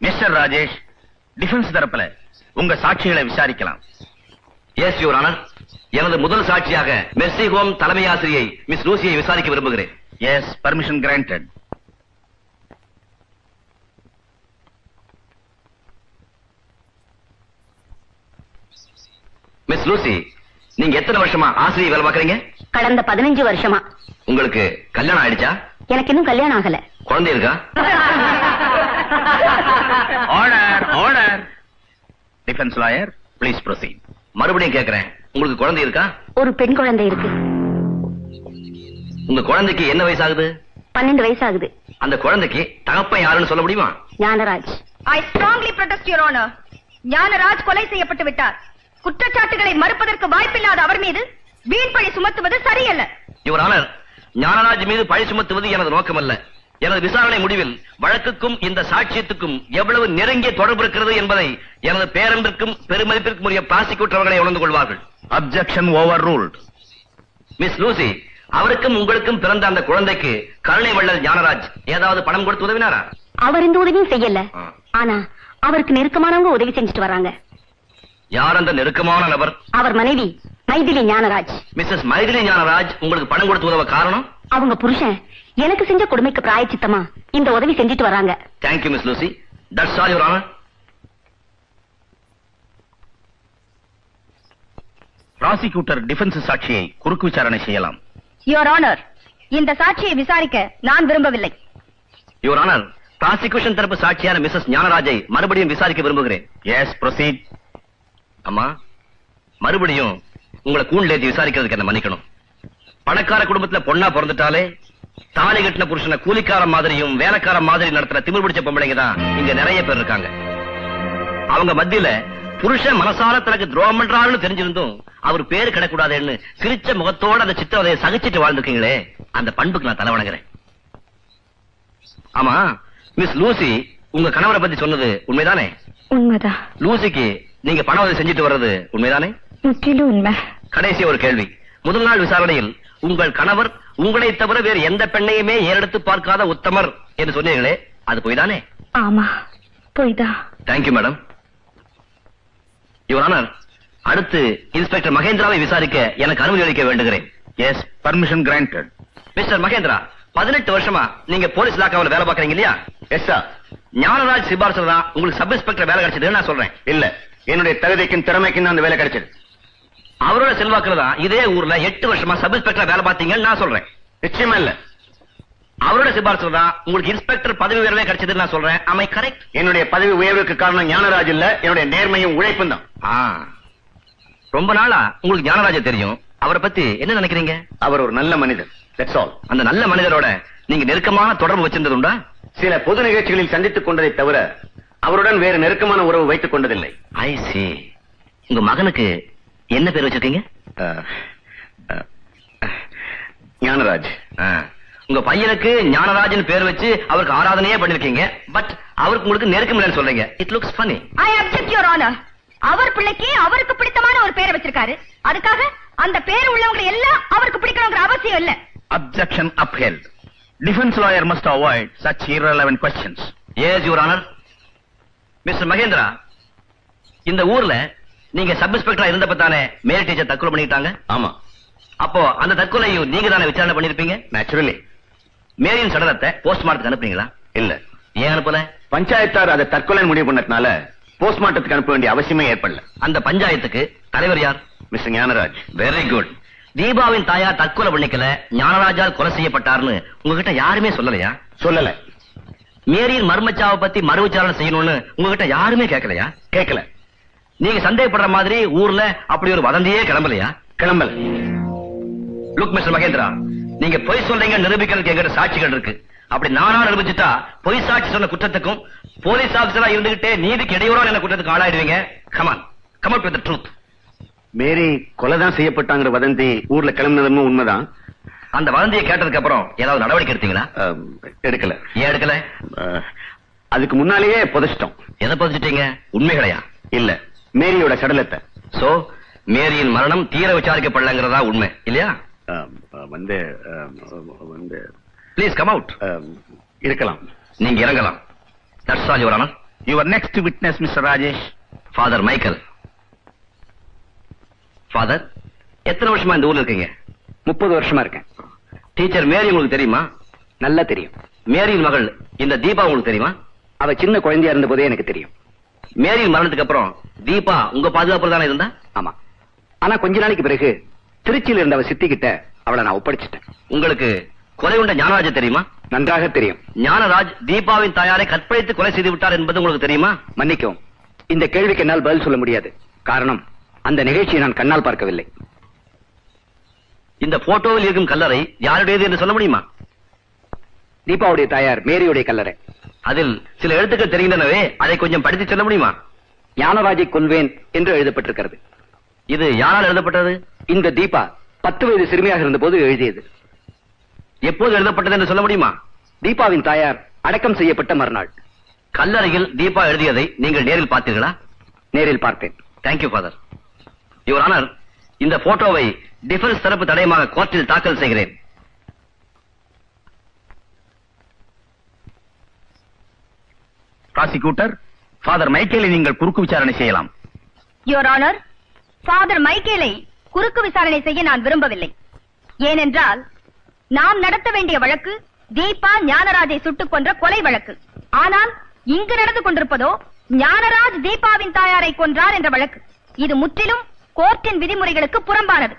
Mister Rajesh, defence தரப்புல உங்க சாட்சிகளை விசாரிக்கலாம். Yes your honour. எனது முதல் சாட்சியாக மெர்சி ஹோம் தலைமை ஆசிரியை மிஸ் லூசியை விசாரிக்க விரும்புகிறேன். Yes, permission granted. Miss Lucy, நீங்க எத்தனை வருஷமா ஆசிரியை வேலை பார்க்கறீங்க? கடந்த 15 வருஷமா. உங்களுக்கு கல்யாணம் ஆயிடுச்சா? எனக்கு இன்னும் கல்யாணம் ஆகல. குழந்தை இருக்கா? Order, order. Defence lawyer, please proceed. மறுபடியும் கேட்கிறேன், உங்களுக்கு குழந்தை இருக்கா? ஒரு பெண் குழந்தை இருக்கு. உங்க குழந்தைக்கு என்ன வயசாகுது? 12 வயசு ஆகுது. அந்த குழந்தைக்கு தகப்பன் யாருன்னு சொல்ல முடியுமா? Gnanaraj. I strongly protest your honor. Gnanaraj கொலை செய்யப்பட்டு விட்டார். குற்றச்சாட்டுகளை மறுப்பதற்கு வாய்ப்பில்லாத அவர் மீது வீண் பழி சுமத்துவது சரியல்ல. யுவர் ஆனர், ஞானராஜ் மீது பழி சுமத்துவது எனது நோக்கமல்ல. எனது விசாரணை முடிவில் வழக்குக்கும் இந்த சாட்சியத்துக்கும் எவ்வளவு நெருங்கிய தொடர்பு இருக்கிறது என்பதை எனது பேரன்பிற்கும் பெருமதிப்பிற்கும் உரிய ப்ராசிக்யூட்டர் அவர்களை உணர்ந்து கொள்வார்கள். Objection over ruled. Miss Lucy, அவருக்கும் உங்களுக்கும் பிறந்த அந்த குழந்தைக்கு கருணை வள்ளல் ஞானராஜ் ஏதாவது பணம் கொடுத்து உதவினாரா? அவர் இந்த உதவியும் செய்யல. ஆனா அவருக்கு நெருக்கமானவங்க உதவி செஞ்சுட்டு வர்றாங்க. யார் அந்த நெருக்கமான நபர்? அவர் மனைவி மைதிலி ஞானராஜ். மிஸ்ஸஸ் மைதிலி ஞானராஜ் உங்களுக்கு பணம் கொடுத்து உதவ காரணம்? அவங்க புருஷன் எனக்கு செஞ்ச கொடுமைக்கு பிராயச்சித்தமா இந்த உதவி செஞ்சுட்டு வராங்க. Thank you miss Lucy. That's all your honour. Prosecutor defence சாட்சியை குறுக்கு விசாரணை செய்யலாம். யுவர் ஆனர், இந்த சாட்சியை விசாரிக்க நான் விரும்பவில்லை. யுவர் ஆனர், ப்ராசிக்யூஷன் தரப்பு சாட்சியான மிஸ்ஸஸ் ஞானராஜை மறுபடியும் விசாரிக்க விரும்புகிறேன். Yes, proceed. அம்மா, மறுபடியும் உங்களை கூண்டில் ஏற்றி விசாரிக்கிறதுக்கு என்ன மன்னிக்கணும். பணக்கார குடும்பத்துல பொண்ணா பிறந்துட்டாலே தாலி கட்டின புருஷனை கூலிக்கார மாதிரியும் வேலைக்கார மாதிரி நடத்துற திமிர் பிடிச்ச பொம்பளைங்க தான் இங்க நிறைய பேர் இருக்காங்க. அவங்க மத்தியில புருஷன் மனசால தனக்கு துரோகம் பண்றாருன்னு தெரிஞ்சிருந்தும் அவர் பேரு கிடக்கூடாதுன்னு சிரிச்ச முகத்தோட அந்த சித்திரவதையை சகிச்சிட்டு வாழ்ந்துருக்கீங்களே, அந்த பண்புக்கு நான் தலை வணங்குறேன். ஆமா, மிஸ் லூசி உங்க கணவரை பத்தி சொன்னது உண்மைதானே? உண்மைதான். லூசிக்கு நீங்க பண உதவி செஞ்சுட்டு வர்றது உண்மைதானே? முற்றிலும் உண்மை. கடைசி ஒரு கேள்வி. முதல் நாள் விசாரணையில் உங்கள் கணவர் உங்களை தவிர வேறு எந்த பெண்ணையுமே ஏறெடுத்து பார்க்காத உத்தமர் என்று சொன்னீர்களே, அது பொய்தானே? ஆமா, பொய்தான். Thank you madam. யுவர் ஆனர், அடுத்து இன்ஸ்பெக்டர் மகேந்திராவை விசாரிக்க எனக்கு அனுமதி அளிக்க வேண்டுகிறேன். Yes, permission granted. Mister Mahendra, 18 வருஷமா நீங்க போலீஸ் இலாக்காவில் வேலை பார்க்கறீங்க இல்லையா? Yes sir. ஞானராஜ் சிபாரிசுல தான் உங்களுக்கு சப் இன்ஸ்பெக்டர் வேலை கிடைச்சதுன்னு நான் சொல்றேன். இல்ல, என்னுடைய தகுதிக்கும் திறமைக்கும் அந்த வேலை கிடைச்சது. அவரோட செல்வாக்குல தான் இதே ஊர்ல 8 வருஷமா சப் இன்ஸ்பெக்டர் வேலை பார்த்தீங்கன்னு நான் சொல்றேன். நிச்சயமா இல்ல. அவரோட சிபாரிசுல தான் உங்களுக்கு இன்ஸ்பெக்டர் பதவி உயர்வே கிடைச்சதுன்னு நான் சொல்றேன். Am I correct? என்னுடைய பதவி உயர்வுக்கு காரணம் ஞானராஜ் இல்ல, என்னுடைய நேர்மையும் உழைப்பும் தான். ரொம்ப நாளா உங்களுக்கு ஞானராஜ தெரியும். அவரை பத்தி என்ன நினைக்கிறீங்க? அவர் ஒரு நல்ல மனிதர். That's all. அந்த நல்ல மனிதரோட நீங்க நெருக்கமான தொடர்பு வச்சிருந்தது உண்டா? சில பொது நிகழ்ச்சிகளில் சந்தித்துக் கொண்டதை தவிர அவருடன் வேறு நெருக்கமான உறவு வைத்துக் கொண்டதில்லை. ஐ சீ. உங்க மகனுக்கு என்ன பேர் வச்சிருக்கீங்க? ஞானராஜ். உங்க பையனுக்கு ஞானராஜன் பேர் வச்சு அவருக்கு ஆராதனையே பண்ணிருக்கீங்க. பட் அவருக்கு உங்களுக்கு நெருக்கம் இல்லைன்னு சொல்றீங்க. It looks funny. I object your honor. அவர் பிள்ளைக்கு அவருக்கு பிடித்தமான ஒரு பேரை வச்சிருக்காரு. அதுக்காக அந்த பேர் உள்ளவங்க எல்லாம் அவருக்கு பிடிக்கணுங்கிற அவசியம் இல்ல. Objection upheld. Defense lawyer must avoid such irrelevant questions. Yes, your honor. Mister Mahendra, இந்த ஊர்ல நீங்க சப் இன்ஸ்பெக்டரா இருந்தப்ப தானே மேல் டீச்சர் தற்கொலை பண்ணிட்டாங்க? ஆமா. அப்போ அந்த தற்கொலையும் நீங்க தானே விசாரணை பண்ணிருப்பீங்க? நேச்சுரலி. மேரியின் சடலத்தை போஸ்ட்மார்ட்டத்துக்கு அனுப்புறீங்களா? இல்ல. ஏன் அனுப்பல? பஞ்சாயத்தார் அதை தற்கொலை முடிவு பண்ணதுனால போஸ்ட்மார்ட்டத்துக்கு அனுப்ப வேண்டிய அவசியமே ஏற்படல. அந்த பஞ்சாயத்துக்கு தலைவர் யார்? மிஸ்டர் ஞானராஜ். Very good. தீபாவின் தாயார் தற்கொலை பண்ணிக்கல, ஞானராஜால் கொலை செய்யப்பட்டார்னு உங்ககிட்ட யாருமே சொல்லலையா? சொல்லல. மேரியின் மர்மச்சாவை பத்தி மறு விசாரணை செய்யணும்னு உங்ககிட்ட யாருமே கேட்கலையா? கேட்கல. நீங்க சந்தேகப்படுற மாதிரி ஊர்ல அப்படி ஒரு வதந்தியே கிளம்பலையா? கிளம்பல. லுக் மிஸ்டர் மகேந்திரா, நீங்க பொய் சொல்றீங்க நிரூபிக்கிறதுக்கு எங்கிட்ட சாட்சிகள் இருக்கு. அப்படி நானா நிரூபிச்சுட்டா பொய் சாட்சி சொன்ன குற்றத்துக்கும் போலீஸ் ஆபீசரா இருந்துகிட்டே நீதிக்கு இடையூறான என்ன குற்றத்துக்கு ஆளாயிடுவீங்க. Come on, come out with the truth. Mary கொலைதான் செய்யப்பட்டாங்கிற வதந்தி ஊர்ல கிளம்பினதும் உண்மைதான். அந்த வதந்தியை கேட்டதுக்கு அப்புறம் ஏதாவது நடவடிக்கை எடுத்தீங்களா? எடுக்கல. ஏன் எடுக்கல? அதுக்கு முன்னாலேயே புதைச்சிட்டோம். எதை புதைச்சிட்டீங்க? உண்மைகளையா? இல்ல, மேரியோட சடலத்தை. சோ மேரியின் மரணம் தீர விசாரிக்கப்படலங்கிறதா உண்மை இல்லையா? வந்து வந்து ப்ளீஸ் கம் அவுட். இருக்கலாம். நீங்க இறங்கலாம். That's all your honour. Your next witness mister Rajesh. Father Michael. Father, எத்தனை வருஷமா இந்த ஊர்ல இருக்கீங்க? 30 வருஷமா இருக்கேன். டீச்சர் மேரி உங்களுக்கு தெரியுமா? நல்லா தெரியும். மேரியின் மகள் இந்த தீபா உங்களுக்கு தெரியுமா? அவ சின்ன குழந்தையா இருந்த போதே எனக்கு தெரியும். மேரியின் மரணத்துக்கு அப்புறம் தீபா உங்க பாதுகாப்புல தானே இருந்தா? ஆமா. ஆனா கொஞ்ச நாளைக்கு பிறகு திருச்சியில இருந்த அவ சித்திக்கிட்ட அவளை நான் ஒப்படைச்சிட்டேன். உங்களுக்கு கொலை உண்ட ஞானராஜ தெரியுமா? நன்றாக தெரியும். ஞானராஜ் தீபாவின் தாயாரை கற்பழித்து கொலை செய்து விட்டார் என்பது உங்களுக்கு தெரியுமா? மன்னிக்கவும், இந்த கேள்விக்கு என்னால் பதில் சொல்ல முடியாது. காரணம், அந்த நிகழ்ச்சியை நான் கண்ணால் பார்க்கவில்லை. இந்த போட்டோவில் இருக்கும் கல்லறை யாருடையது என்று சொல்ல முடியுமா? தீபாவுடைய தாயார் மேரியுடைய கல்லறை. அதில் சில எழுத்துக்கள் தெரிகின்றனவே, அதை கொஞ்சம் படித்து சொல்ல முடியுமா? ஞானராஜை கொல்வேன் என்று எழுதப்பட்டிருக்கிறது. இது யாரால் எழுதப்பட்டது? இந்த தீபா 10 வயது சிறுமியாக இருந்த போது எழுதியது. எப்போது எழுதப்பட்டது என்று சொல்ல முடியுமா? தீபாவின் தாயார் அடக்கம் செய்யப்பட்ட மறுநாள். கல்லறையில் தீபா எழுதியதை நீங்கள் நேரில் பார்த்தீர்களா? நேரில் பார்த்தேன். Thank you father. யுவர் ஆனர், இந்த போட்டோவை டிஃபென்ஸ் தரப்பு தடயமாக கோர்ட்டில் தாக்கல் செய்கிறேன். ப்ராசிக்யூட்டர், ஃபாதர் மைக்கேலை நீங்கள் குறுக்கு விசாரணை செய்யலாம். யுவர் ஆனர், ஃபாதர் மைக்கேலை குறுக்கு விசாரணை செய்ய நான் விரும்பவில்லை. ஏனென்றால் நாம் நடத்த வேண்டிய வழக்கு தீபா ஞானராஜை சுட்டுக் கொன்ற கொலை வழக்கு. ஆனால் இங்கு நடந்து கொண்டிருப்பதோ ஞானராஜ் தீபாவின் தாயாரை கொன்றார் என்ற வழக்கு. இது முற்றிலும் கோர்ட்டின் விதிமுறைகளுக்கு புறம்பானது.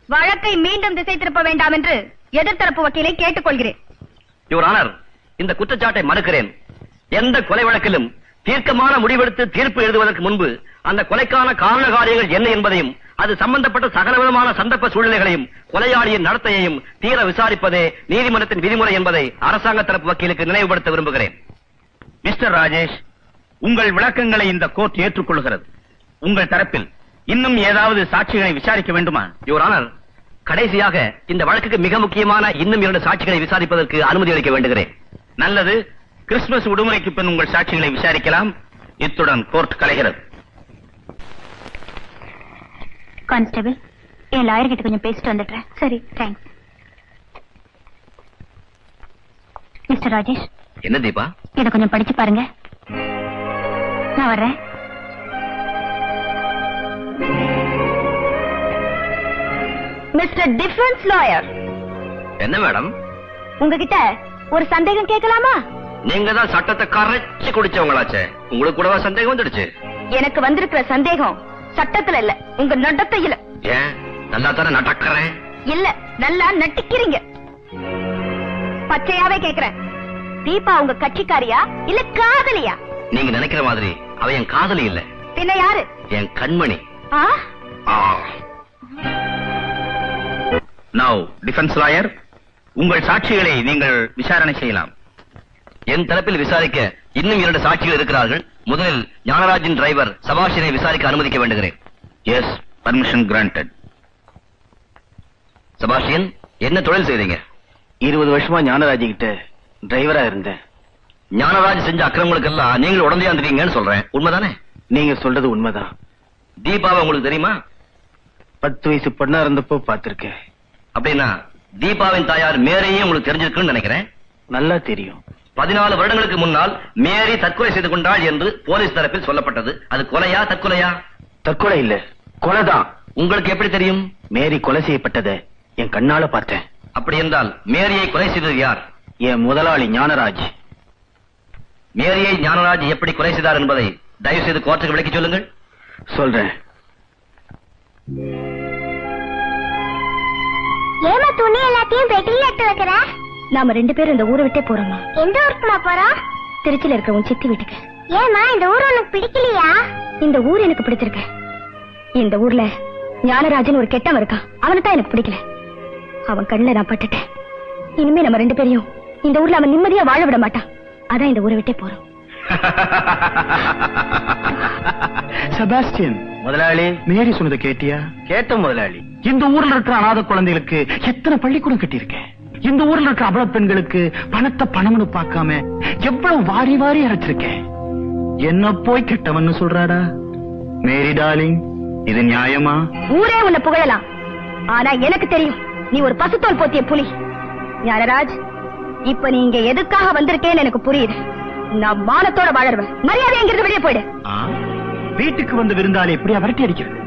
வழக்கை மீண்டும் திசை திருப்ப வேண்டாம் என்று எதிர்த்தரப்பு வக்கீலை கேட்டுக்கொள்கிறேன். யுவர் ஆனர், இந்த குற்றச்சாட்டை மறுக்கிறேன். எந்த கொலை வழக்கிலும் தீர்க்கமான முடிவெடுத்து தீர்ப்பு எழுதுவதற்கு முன்பு அந்த கொலைக்கான காரண காரியங்கள் என்ன என்பதையும் அது சம்பந்தப்பட்ட சகலவிதமான சந்தர்ப்ப சூழ்நிலைகளையும் கொலையாளியின் நடத்தையையும் தீர விசாரிப்பதே நீதிமன்றத்தின் விதிமுறை என்பதை அரசாங்க தரப்பு வக்கீலுக்கு நினைவுபடுத்த விரும்புகிறேன். மிஸ்டர் ராஜேஷ், உங்கள் விளக்கங்களை இந்த கோர்ட் ஏற்றுக்கொள்கிறது. உங்கள் தரப்பில் இன்னும் ஏதாவது சாட்சிகளை விசாரிக்க வேண்டுமா? யுவர் ஆனர், கடைசியாக இந்த வழக்குக்கு மிக முக்கியமான இன்னும் 2 சாட்சிகளை விசாரிப்பதற்கு அனுமதி அளிக்க வேண்டுகிறேன். நல்லது. கிறிஸ்துமஸ் விடுமுறைக்கு பின் உங்கள் சாட்சிகளை விசாரிக்கலாம். இத்துடன் கோர்ட் கலைகிறது. கான்ஸ்டபிள், என் லாயர் கிட்ட கொஞ்சம் பேசிட்டு வந்துடுறேன். சரி, தேங்க்ஸ். மிஸ்டர் ராஜேஷ். என்ன தீபா? இதை கொஞ்சம் படிச்சு பாருங்க. நான் வர்றேன். Mister defence lawyer. என்ன மேடம்? உங்ககிட்ட ஒரு சந்தேகம் கேட்கலாமா? நீங்க தான் சட்டத்தை கரைச்சு குடிச்சவங்களாச்சே, உங்களுக்கு கூடவா சந்தேகம் வந்துடுச்சு? எனக்கு வந்திருக்கிற சந்தேகம் சட்டத்துல இல்ல, உங்க நடத்தையில. ஏன்? நல்லா தானே நடக்கிறேன். இல்ல, நல்லா நட்டிக்கிறீங்க. பச்சையாவே கேக்குறேன், தீபா உங்க கட்சிக்காரியா இல்ல காதலியா? நீங்க நினைக்கிற மாதிரி அவ என் காதலி இல்ல. பின்ன யாரு? என் கண்மணி. நவ் டிஃபென்ஸ் லாயர், உங்கள் சாட்சிகளை நீங்கள் விசாரணை செய்யலாம். என் தரப்பில் விசாரிக்க இன்னும் 2 சாட்சிகள் இருக்கிறார்கள். முதலில் ஞானராஜின் டிரைவர் சபாஷினை விசாரிக்க அனுமதிக்க வேண்டுகிறேன். Yes, permission granted. சபாஷியன், என்ன தொழில் செய்றீங்க? 20 வருஷமா ஞானராஜ் கிட்ட டிரைவரா இருந்தேன். ஞானராஜ் செஞ்ச அக்கிரமங்களுக்கெல்லாம் நீங்கள் உடந்தையா இருந்தீங்கன்னு சொல்றேன், உண்மைதானே? நீங்க சொல்றது உண்மைதான். தீபாவை உங்களுக்கு தெரியுமா? 10 வயசு பொண்ணா இருந்தப்போ பாத்திருக்கேன். அப்படின்னா தீபாவின் தாயார் மேரியும் உங்களுக்கு தெரிஞ்சிருக்குன்னு நினைக்கிறேன். நல்லா தெரியும். 14 வருடங்களுக்கு முன்னால் மேரி தற்கொலை செய்து கொண்டாள் என்று போலீஸ் தரப்பில் சொல்லப்பட்டது. அது கொலையா தற்கொலையா? தற்கொலை இல்ல, கொலைதான். உங்களுக்கு எப்படி தெரியும்? மேரி கொலை செய்யப்பட்டதை என் கண்ணால பார்த்தேன். அப்படி என்றால் மேரியை கொலை செய்தது யார்? என் முதலாளி ஞானராஜ். மேரியை ஞானராஜ் எப்படி கொலை செய்தார் என்பதை தயவு செய்து கோர்ட்டுக்கு விளக்கி சொல்லுங்கள். சொல்றேன். ஏமா துணி எல்லாத்தையும் பெட்டியில எடுத்து வைக்கிற? நாம 2 பேரும் இந்த ஊரை விட்டே போறோமா? எந்த ஊருக்குமா போறோம்? திருச்சியில இருக்க உன் சித்தி வீட்டுக்கு. ஏமா இந்த ஊர் உனக்கு பிடிக்கலையா? இந்த ஊர் எனக்கு பிடிச்சிருக்கு. இந்த ஊர்ல ஞானராஜன் ஒரு கெட்டவன் இருக்கான், அவனை தான் எனக்கு பிடிக்கல. அவன் கண்ணுல நான் பட்டுட்டேன். இனிமே நம்ம 2 பேரையும் இந்த ஊர்ல அவன் நிம்மதியா வாழ விட மாட்டான். அதான் இந்த ஊரை விட்டே போறோம். செபாஸ்டியன் முதலாளி, மேரி சொன்னதை கேட்டியா? கேட்ட முதலாளி. இந்த ஊர்ல இருக்கிற அநாத குழந்தைகளுக்கு எத்தனை பள்ளிக்கூடம் கட்டியிருக்கேன். இந்த ஊர்ல இருக்கிற அபல பெண்களுக்கு பணத்தை பணம்னு பார்க்காம எவ்வளவு வாரி வாரி அரைச்சிருக்கேன். என்ன போய் கெட்டவன்னு சொல்றாடா? மேரி டார்லிங், இது நியாயமா? ஊரே உன்னை புகழலாம், ஆனா எனக்கு தெரியும் நீ ஒரு பசுத்தோல் போத்திய புலி. ஞானராஜ், இப்ப நீ இங்க எதுக்காக வந்திருக்கேன்னு எனக்கு புரியுது. நான் மானத்தோட வாழறவன். மரியாதை என்கிறது வெளியே போயிடு. வீட்டுக்கு வந்து விருந்தாளி எப்படியா விரட்டி அடிக்கிறது?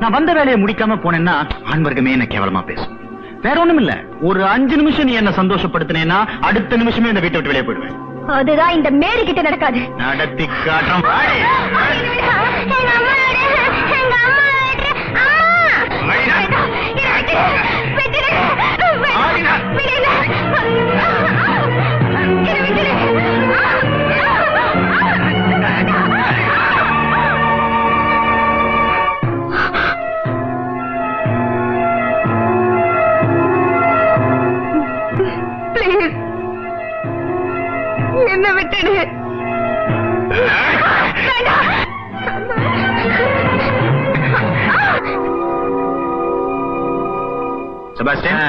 நான் வந்த வேலையை முடிக்காம போனேன்னா ஆண்வர்க்கமே என்ன கேவலமா பேசும். வேற ஒண்ணும் இல்ல, ஒரு 5 நிமிஷம் நீ என்ன சந்தோஷப்படுத்தினேன்னா அடுத்த நிமிஷமே இந்த வீட்டை விட்டு வெளியே போயிடுவேன். அதுதான் இந்த மேரி கிட்ட நடக்காது. நடத்தி காட்டம். என்ன விட்டுடு. செபாஸ்டியன்,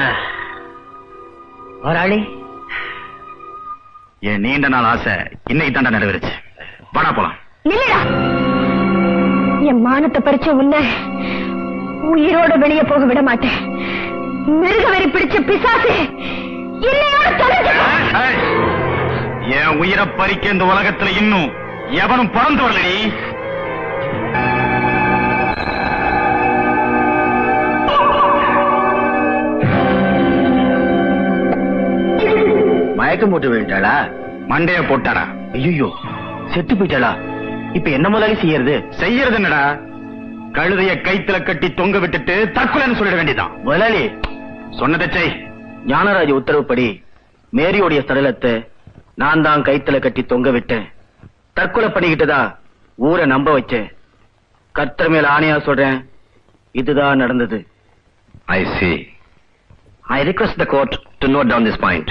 வராளி, என் நீண்ட நாள் ஆசை இன்னைக்கு தாண்டா நிறைவேறுச்சு. வாடா போலாம். நில்லுடா. என் மானத்தை பறிச்ச உன்னை உயிரோட வெளியே போக விட மாட்டேன். மிருக வெறி பிடிச்ச பிசாசு என்னையோட தொலைஞ்சு. என் உயிரை பறிக்க இந்த உலகத்துல இன்னும் எவனும் பிறந்து வரலடி. மயக்கம் போட்டு விட்டாளா? மண்டைய போட்டாரா? ஐயோ, செத்து போயிட்டாளா? இப்ப என்ன முதலாளி செய்யறது? செய்யறது என்னடா? கழுதைய கைத்துல கட்டி தொங்க விட்டுட்டு தற்கொலைன்னு சொல்லிட வேண்டியதான். முதலாளி, சொன்னதை செய். ஞானராஜ் உத்தரவுப்படி மேரியோடைய சடலத்தை நான் தான் கைத்துல கட்டி தொங்க விட்டேன். தற்கொலை பண்ணிக்கிட்டதா ஊரை நம்ப வச்சேன். கர்த்தர் மேல ஆணையா சொல்றேன், இதுதான் நடந்தது. I see. I request the court to note down this point.